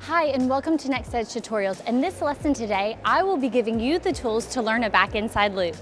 Hi, and welcome to Next Edge Tutorials. In this lesson today, I will be giving you the tools to learn a back inside loop.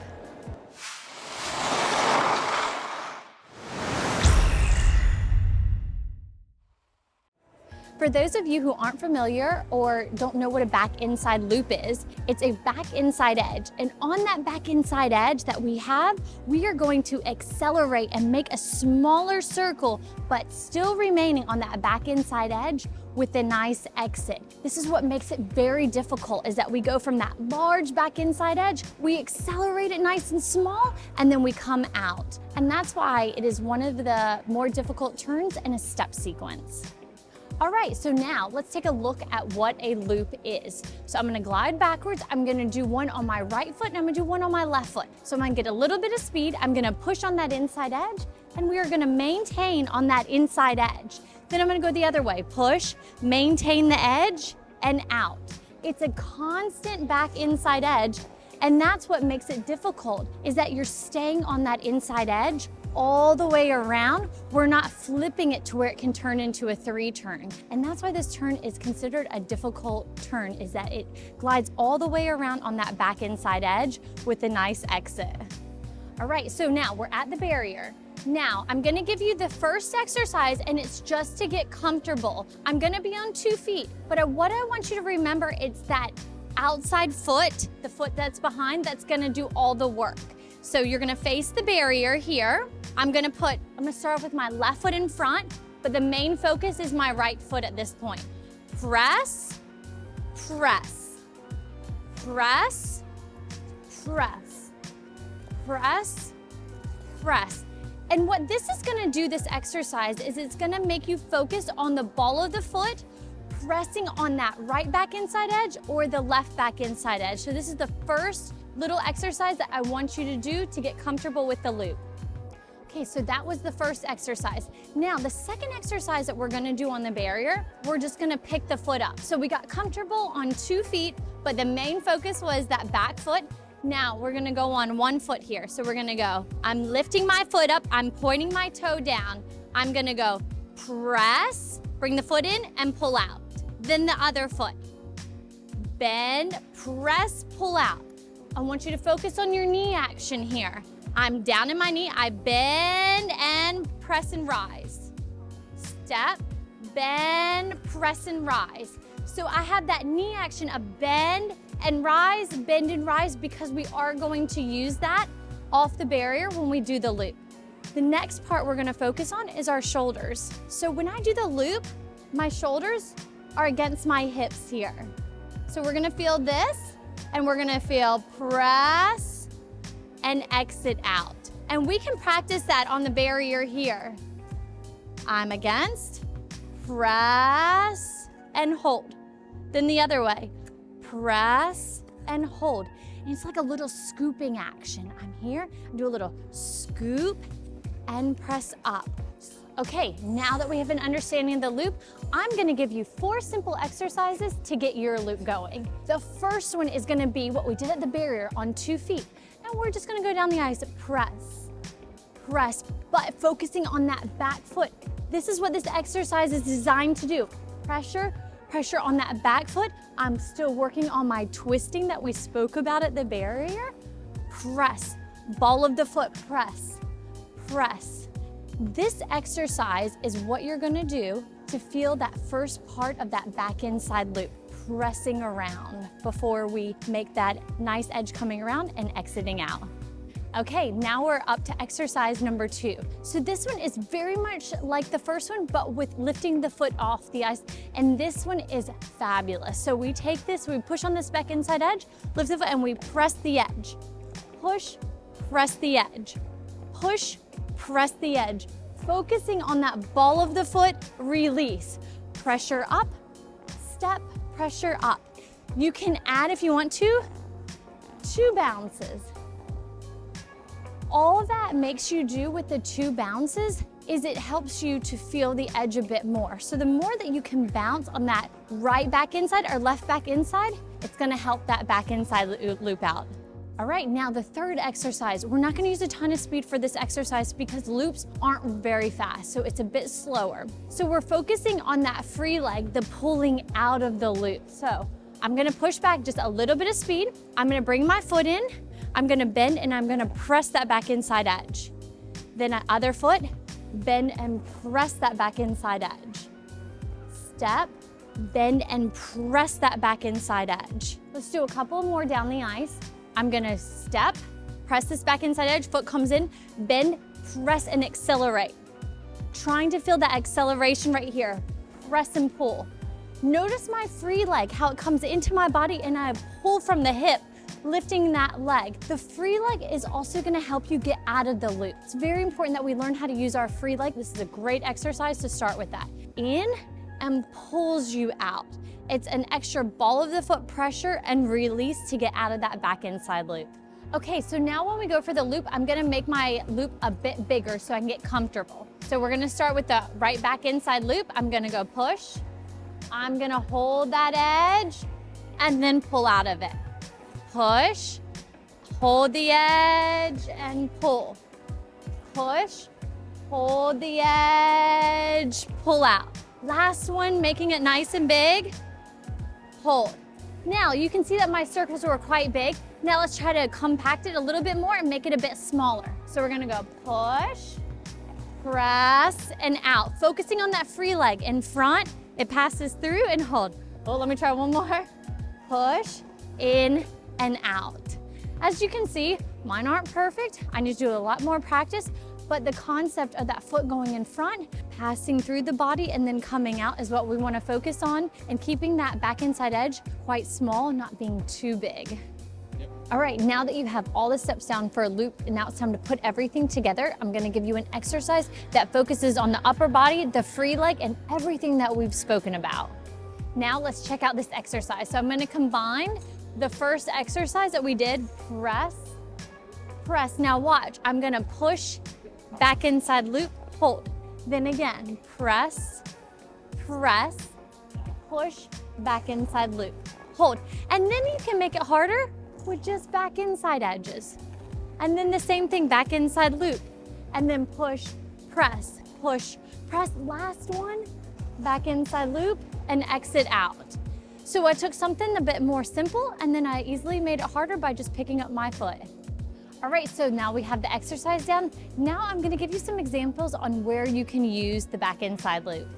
For those of you who aren't familiar or don't know what a back inside loop is, it's a back inside edge. And on that back inside edge that we have, we are going to accelerate and make a smaller circle, but still remaining on that back inside edge with a nice exit. This is what makes it very difficult, is that we go from that large back inside edge, we accelerate it nice and small, and then we come out. And that's why it is one of the more difficult turns in a step sequence. All right, so now let's take a look at what a loop is. So I'm gonna glide backwards, I'm gonna do one on my right foot, and I'm gonna do one on my left foot. So I'm gonna get a little bit of speed, I'm gonna push on that inside edge, and we are gonna maintain on that inside edge. Then I'm gonna go the other way, push, maintain the edge, and out. It's a constant back inside edge, and that's what makes it difficult, is that you're staying on that inside edge all the way around. We're not flipping it to where it can turn into a 3-turn. And that's why this turn is considered a difficult turn, is that it glides all the way around on that back inside edge with a nice exit. All right, so now we're at the barrier. Now, I'm gonna give you the first exercise, and it's just to get comfortable. I'm gonna be on 2 feet, but what I want you to remember is that outside foot, the foot that's behind, that's gonna do all the work. So you're gonna face the barrier here. I'm gonna start off with my left foot in front, but the main focus is my right foot at this point. Press, press, press, press, press, press. And what this is gonna do, this exercise, is it's gonna make you focus on the ball of the foot, pressing on that right back inside edge or the left back inside edge. So this is the first little exercise that I want you to do to get comfortable with the loop. Okay, so that was the first exercise. Now, the second exercise that we're gonna do on the barrier, we're just gonna pick the foot up. So we got comfortable on 2 feet, but the main focus was that back foot. Now, we're gonna go on 1 foot here. So we're gonna go, I'm lifting my foot up, I'm pointing my toe down. I'm gonna go press, bring the foot in and pull out. Then the other foot. Bend, press, pull out. I want you to focus on your knee action here. I'm down in my knee, I bend and press and rise. Step, bend, press and rise. So I have that knee action of bend and rise because we are going to use that off the barrier when we do the loop. The next part we're gonna focus on is our shoulders. So when I do the loop, my shoulders are against my hips here. So we're gonna feel this, and we're gonna feel press and exit out. And we can practice that on the barrier here. I'm against, press, and hold. Then the other way, press and hold. And it's like a little scooping action. I'm here, I do a little scoop and press up. Okay, now that we have an understanding of the loop, I'm gonna give you 4 simple exercises to get your loop going. The first one is gonna be what we did at the barrier on 2 feet. Now we're just gonna go down the ice, press, press, but focusing on that back foot. This is what this exercise is designed to do. Pressure, pressure on that back foot. I'm still working on my twisting that we spoke about at the barrier. Press, ball of the foot, press, press. This exercise is what you're gonna do to feel that first part of that back inside loop, pressing around before we make that nice edge coming around and exiting out. Okay, now we're up to exercise number 2. So this one is very much like the first one, but with lifting the foot off the ice. And this one is fabulous. So we take this, we push on this back inside edge, lift the foot, and we press the edge. Push, press the edge. Push, press the edge. Focusing on that ball of the foot, release. Pressure up, step, pressure up. You can add, if you want to, 2 bounces. All that makes you do with the 2 bounces is it helps you to feel the edge a bit more. So the more that you can bounce on that right back inside or left back inside, it's gonna help that back inside loop out. All right, now the third exercise. We're not gonna use a ton of speed for this exercise because loops aren't very fast, so it's a bit slower. So we're focusing on that free leg, the pulling out of the loop. So I'm gonna push back just a little bit of speed. I'm gonna bring my foot in, I'm gonna bend, and I'm gonna press that back inside edge. Then that other foot, bend and press that back inside edge. Step, bend and press that back inside edge. Let's do a couple more down the ice. I'm gonna step, press this back inside edge, foot comes in, bend, press and accelerate. Trying to feel that acceleration right here. Press and pull. Notice my free leg, how it comes into my body and I pull from the hip, lifting that leg. The free leg is also gonna help you get out of the loop. It's very important that we learn how to use our free leg. This is a great exercise to start with that. In and pulls you out. It's an extra ball of the foot pressure and release to get out of that back inside loop. Okay, so now when we go for the loop, I'm gonna make my loop a bit bigger so I can get comfortable. So we're gonna start with the right back inside loop. I'm gonna go push. I'm gonna hold that edge and then pull out of it. Push, hold the edge and pull. Push, hold the edge, pull out. Last one, making it nice and big. Hold. Now you can see that my circles were quite big. Now let's try to compact it a little bit more and make it a bit smaller. So we're gonna go push, press, and out. Focusing on that free leg in front, it passes through and hold. Oh, let me try one more. Push, in, and out. As you can see, mine aren't perfect. I need to do a lot more practice, but the concept of that foot going in front, passing through the body and then coming out is what we want to focus on, and keeping that back inside edge quite small, not being too big. Yep. All right, now that you have all the steps down for a loop, and now it's time to put everything together, I'm going to give you an exercise that focuses on the upper body, the free leg, and everything that we've spoken about. Now let's check out this exercise. So I'm going to combine the first exercise that we did, press, press. Now watch, I'm going to push back inside loop, hold. Then again, press, press, push, back inside loop, hold. And then you can make it harder with just back inside edges. And then the same thing, back inside loop. And then push, press, push, press. Last one, back inside loop and exit out. So I took something a bit more simple and then I easily made it harder by just picking up my foot. All right, so now we have the exercise down. Now I'm gonna give you some examples on where you can use the back inside loop.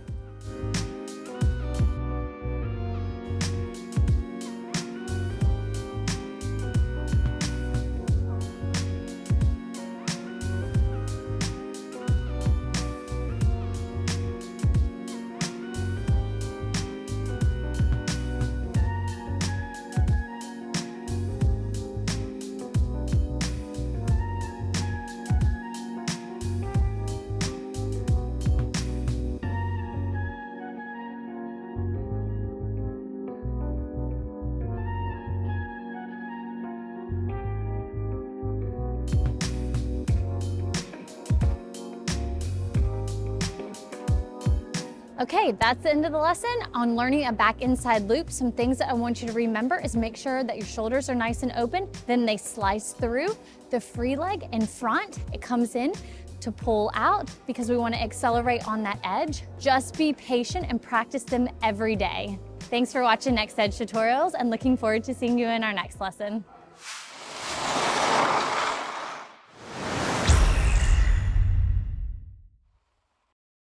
Okay, that's the end of the lesson on learning a back inside loop. Some things that I want you to remember is make sure that your shoulders are nice and open, then they slice through. The free leg in front, it comes in to pull out because we want to accelerate on that edge. Just be patient and practice them every day. Thanks for watching Next Edge Tutorials and looking forward to seeing you in our next lesson.